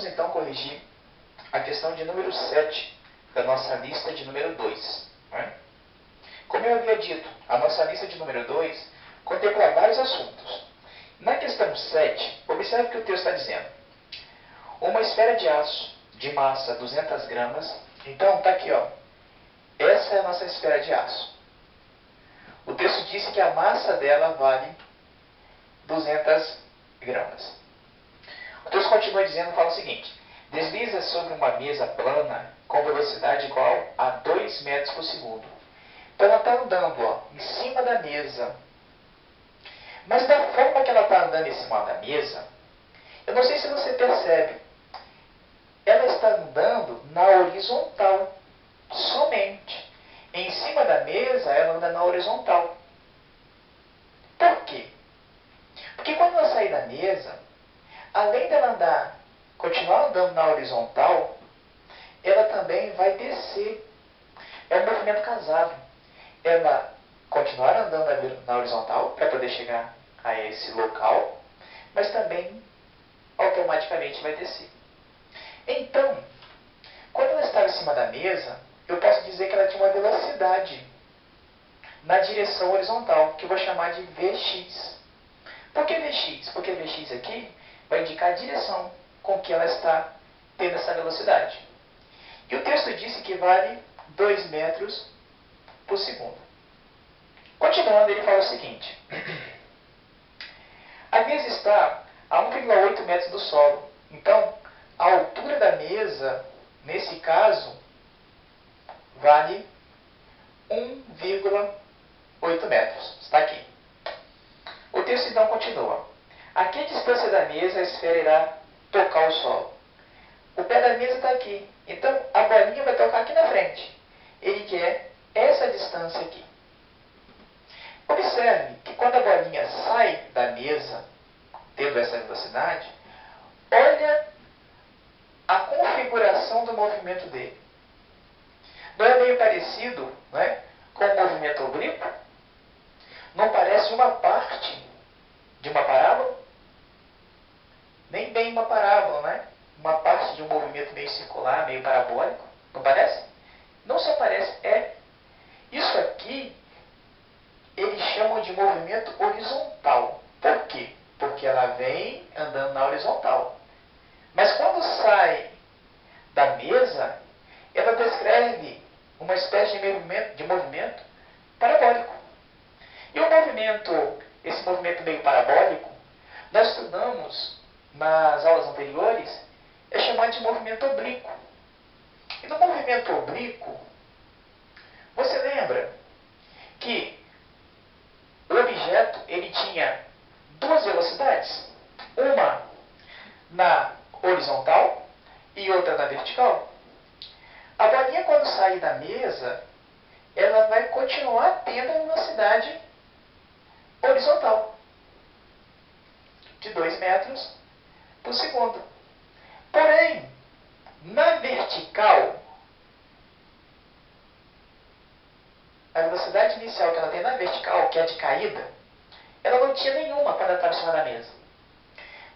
Vamos então corrigir a questão de número 7 da nossa lista de número 2. Né? Como eu havia dito, a nossa lista de número 2 contempla vários assuntos. Na questão 7, observe o que o texto está dizendo. Uma esfera de aço de massa 200 gramas. Então, está aqui, ó. Essa é a nossa esfera de aço. O texto disse que a massa dela vale 200 gramas. O texto continua dizendo, fala o seguinte. Desliza sobre uma mesa plana com velocidade igual a 2 metros por segundo. Então ela está andando, ó, em cima da mesa. Mas da forma que ela está andando em cima da mesa, eu não sei se você percebe, ela está andando na horizontal, somente. Em cima da mesa, ela anda na horizontal. Por quê? Porque quando ela sair da mesa, além dela continuar andando na horizontal, ela também vai descer. É um movimento casado. Ela continuar andando na horizontal para poder chegar a esse local, mas também automaticamente vai descer. Então, quando ela estava em cima da mesa, eu posso dizer que ela tinha uma velocidade na direção horizontal, que eu vou chamar de Vx. Por que Vx? Porque Vx aqui vai indicar a direção com que ela está tendo essa velocidade. E o texto disse que vale 2 metros por segundo. Continuando, ele fala o seguinte. A mesa está a 1,8 metros do solo. Então, a altura da mesa, nesse caso, vale 1,8 metros. Está aqui. O texto então continua. A que distância da mesa a esfera irá tocar o solo? O pé da mesa está aqui. Então, a bolinha vai tocar aqui na frente. Ele quer essa distância aqui. Observe que quando a bolinha sai da mesa, tendo essa velocidade, olha a configuração do movimento dele. Não é meio parecido, né, com o movimento oblíquo? Não parece uma parte de uma parábola? Nem bem uma parábola, né? Uma parte de um movimento meio circular, meio parabólico. Não parece? Não só parece, é. Isso aqui, eles chamam de movimento horizontal. Por quê? Porque ela vem andando na horizontal. Mas quando sai da mesa, ela descreve uma espécie de movimento parabólico. E o movimento, esse movimento meio parabólico, nós estudamos nas aulas anteriores, é chamado de movimento oblíquo. E no movimento oblíquo, você lembra que o objeto ele tinha duas velocidades? Uma na horizontal e outra na vertical. A bolinha, quando sair da mesa, ela vai continuar tendo a velocidade horizontal de 2 metros por segundo. Porém, na vertical, a velocidade inicial que ela tem na vertical, que é a de caída, ela não tinha nenhuma quando ela estava em cima da mesa.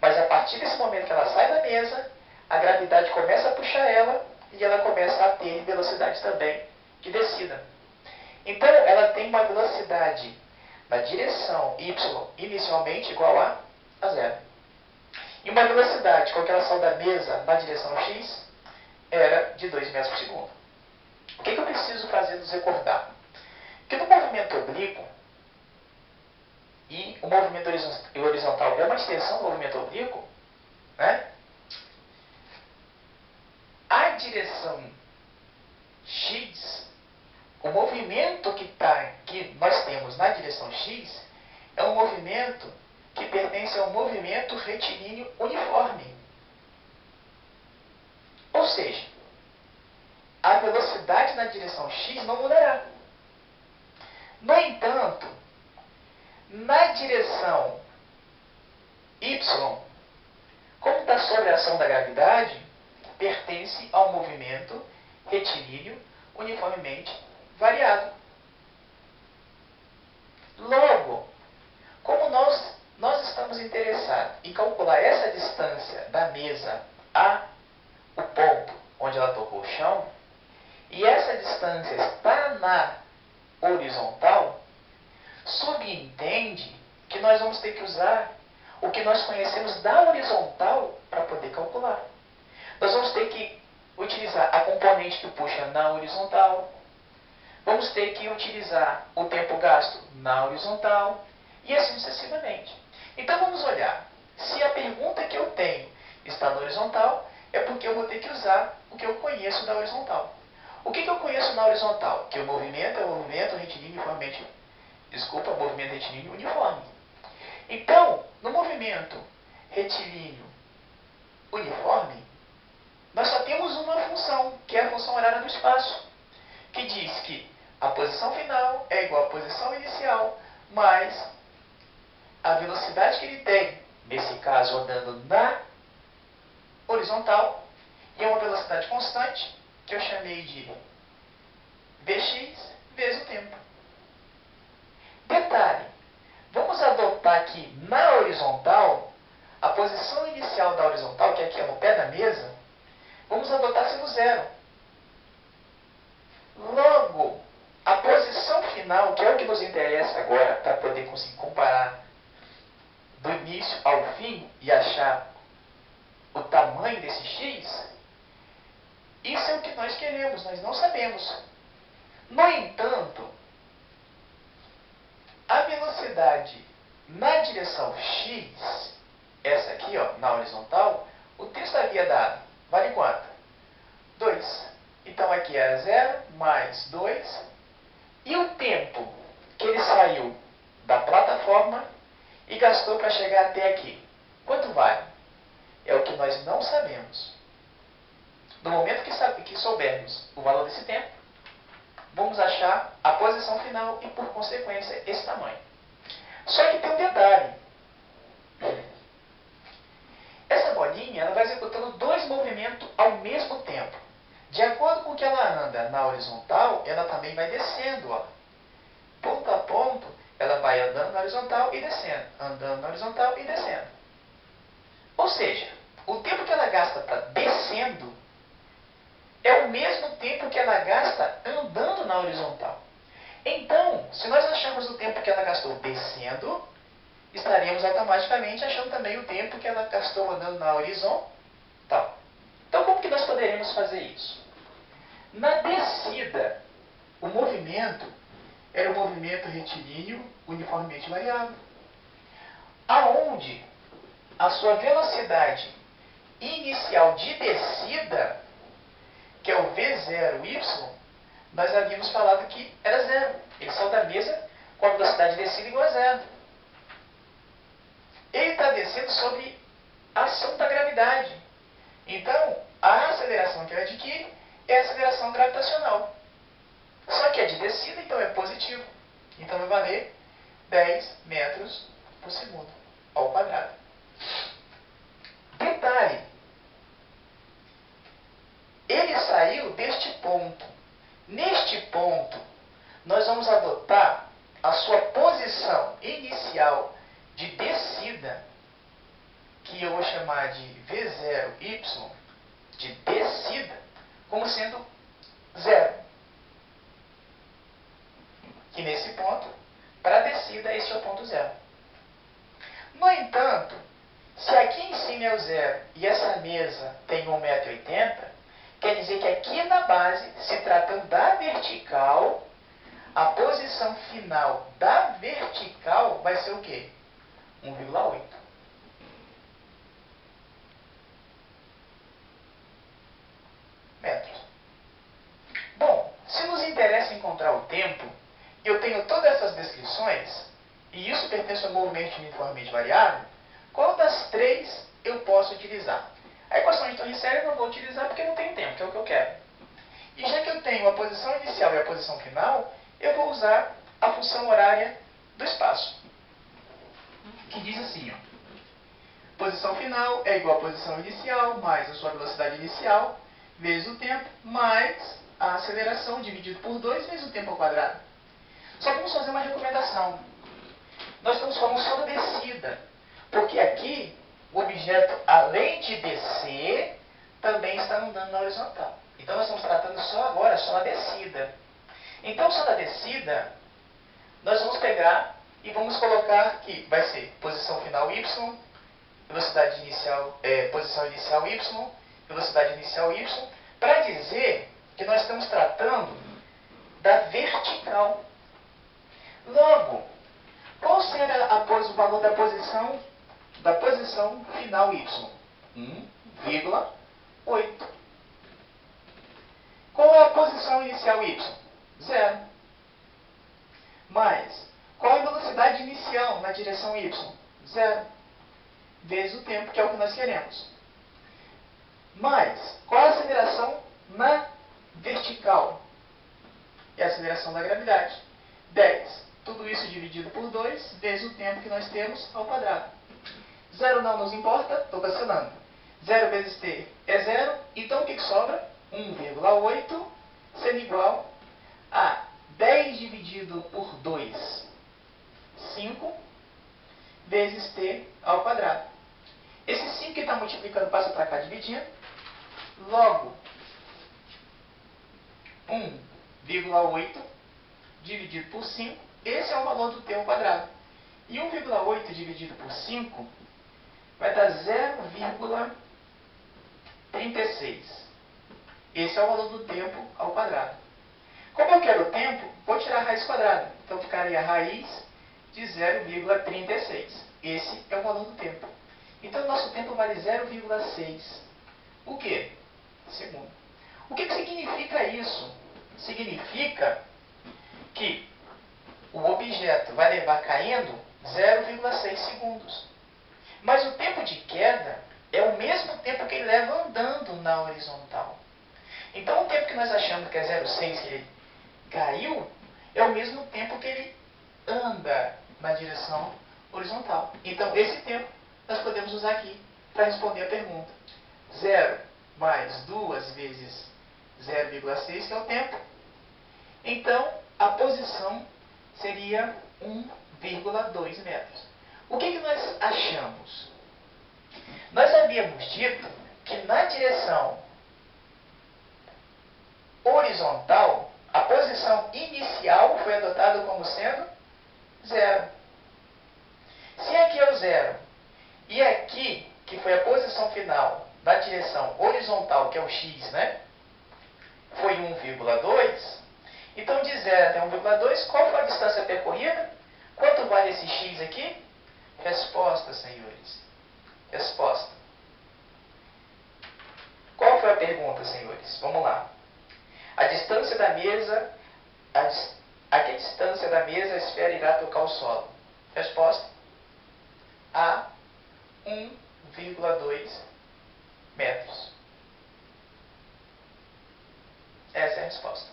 Mas a partir desse momento que ela sai da mesa, a gravidade começa a puxar ela e ela começa a ter velocidade também de descida. Então, ela tem uma velocidade na direção y inicialmente igual a zero. E uma velocidade com que ela saiu da mesa na direção x era de 2 metros por segundo. O que eu preciso fazer nos recordar? Que no movimento oblíquo, e o movimento horizontal é uma extensão do movimento oblíquo, né? A direção x, o movimento que nós temos na direção x, é um movimento que pertence ao movimento retilíneo uniforme. Ou seja, a velocidade na direção x não mudará. No entanto, na direção y, como está sob a ação da gravidade, pertence ao movimento retilíneo uniformemente variado. Logo, como nós estamos interessados em calcular essa distância da mesa a onde ela tocou o chão, e essa distância está na horizontal, subentende que nós vamos ter que usar o que nós conhecemos da horizontal para poder calcular. Nós vamos ter que utilizar a componente que puxa na horizontal, vamos ter que utilizar o tempo gasto na horizontal, e assim sucessivamente. Então vamos olhar. Se a pergunta que eu tenho está na horizontal, é porque eu vou ter que usar o que eu conheço da horizontal. O que eu conheço na horizontal? Que o movimento é o movimento retilíneo uniformemente. Desculpa, movimento retilíneo uniforme. Então, no movimento retilíneo uniforme, nós só temos uma função, que é a função horária do espaço, que diz que a posição final é igual à posição inicial, mais a velocidade que ele tem, nesse caso andando na horizontal, e é uma velocidade constante, que eu chamei de Vx vezes o tempo. Detalhe, vamos adotar aqui na horizontal, a posição inicial da horizontal, que aqui é no pé da mesa, vamos adotar sendo zero. Logo, a posição final, que é o que nos interessa agora, para poder conseguir comparar do início ao fim e achar o tamanho desse x, isso é o que nós queremos, nós não sabemos. No entanto, a velocidade na direção x, essa aqui, ó, na horizontal, o texto havia dado, vale quanto? 2. Então aqui é 0 mais 2. E o tempo que ele saiu da plataforma e gastou para chegar até aqui, quanto vale? É o que nós não sabemos. No momento que soubermos o valor desse tempo, vamos achar a posição final e, por consequência, esse tamanho. Só que tem um detalhe. Essa bolinha ela vai executando dois movimentos ao mesmo tempo. De acordo com que ela anda na horizontal, ela também vai descendo. Ó. Ponto a ponto, ela vai andando na horizontal e descendo. Andando na horizontal e descendo. Ou seja, o tempo que ela gasta para descendo é o mesmo tempo que ela gasta andando na horizontal. Então, se nós acharmos o tempo que ela gastou descendo, estaremos automaticamente achando também o tempo que ela gastou andando na horizontal. Então, como que nós poderemos fazer isso? Na descida, o movimento era o movimento retilíneo uniformemente variável, aonde a sua velocidade inicial de descida, que é o V0y, nós havíamos falado que era zero. Ele saiu da mesa com a velocidade de descida igual a zero. Ele está descendo sob a ação da gravidade. Então, a aceleração que ele adquire é a aceleração gravitacional. Só que é de descida, então é positivo. Então vai valer 10 metros por segundo ao quadrado. Detalhe, ele saiu deste ponto. Neste ponto, nós vamos adotar a sua posição inicial de descida, que eu vou chamar de V0y, de descida, como sendo zero. Que nesse ponto, para a descida, este é o ponto zero. No entanto, se aqui em cima é o zero e essa mesa tem 1,80 m, quer dizer que aqui na base, se tratando da vertical, a posição final da vertical vai ser o quê? 1,8. metros. Bom, se nos interessa encontrar o tempo, eu tenho todas essas descrições, e isso pertence ao movimento uniformemente variável, qual das três eu posso utilizar? A equação de Torricelli eu não vou utilizar porque não tenho tempo, que é o que eu quero. E já que eu tenho a posição inicial e a posição final, eu vou usar a função horária do espaço, que diz assim, ó, posição final é igual a posição inicial mais a sua velocidade inicial vezes o tempo mais a aceleração dividido por 2 vezes o tempo ao quadrado. Só vamos fazer uma recomendação. Nós estamos falando só da descida, porque aqui o objeto, além de descer, também está andando na horizontal. Então nós estamos tratando só agora, só na descida. Então só na descida, nós vamos pegar e vamos colocar que vai ser posição final y, velocidade inicial, posição inicial y, velocidade inicial y, para dizer que nós estamos tratando da vertical. Logo, qual será o valor da posição final y? 1,8. Qual é a posição inicial y? 0. Mais, qual é a velocidade inicial na direção y? 0. Vezes o tempo, que é o que nós queremos. Mais, qual é a aceleração na vertical? É a aceleração da gravidade. 10. Tudo isso dividido por 2, vezes o tempo que nós temos ao quadrado. 0 não nos importa, estou cancelando. 0 vezes t é 0, então o que sobra? 1,8 sendo igual a 10 dividido por 2, 5, vezes t ao quadrado. Esse 5 que está multiplicando passa para cá dividindo. Logo, 1,8 dividido por 5, esse é o valor do t ao quadrado. E 1,8 dividido por 5 vai dar 0,36. Esse é o valor do tempo ao quadrado. Como eu quero o tempo, vou tirar a raiz quadrada. Então ficaria a raiz de 0,36. Esse é o valor do tempo. Então nosso tempo vale 0,6. O quê? Segundo. O que significa isso? Significa que o objeto vai levar caindo 0,6 segundos. Mas o tempo de queda é o mesmo tempo que ele leva andando na horizontal. Então o tempo que nós achamos que é 0,6 que ele caiu, é o mesmo tempo que ele anda na direção horizontal. Então esse tempo nós podemos usar aqui para responder a pergunta. 0 mais 2 vezes 0,6, que é o tempo. Então a posição seria 1,2 metros. O que nós achamos? Nós havíamos dito que na direção horizontal, a posição inicial foi adotada como sendo 0. Se aqui é o 0 e aqui, que foi a posição final na direção horizontal, que é o x, né? Foi 1,2. Então, de 0 até 1,2, qual foi a distância percorrida? Quanto vale esse x aqui? Resposta, senhores. Resposta. Qual foi a pergunta, senhores? Vamos lá. A distância da mesa, a que distância da mesa a esfera irá tocar o solo? Resposta. A 1,2 metros. Essa é a resposta.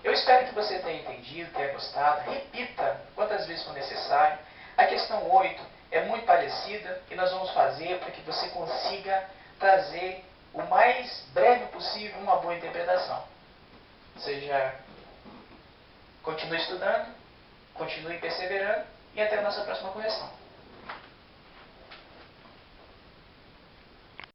Eu espero que você tenha entendido, tenha gostado. Repita quantas vezes for necessário. A questão 8 é muito parecida e nós vamos fazer para que você consiga trazer o mais breve possível uma boa interpretação. Ou seja, continue estudando, continue perseverando e até a nossa próxima correção.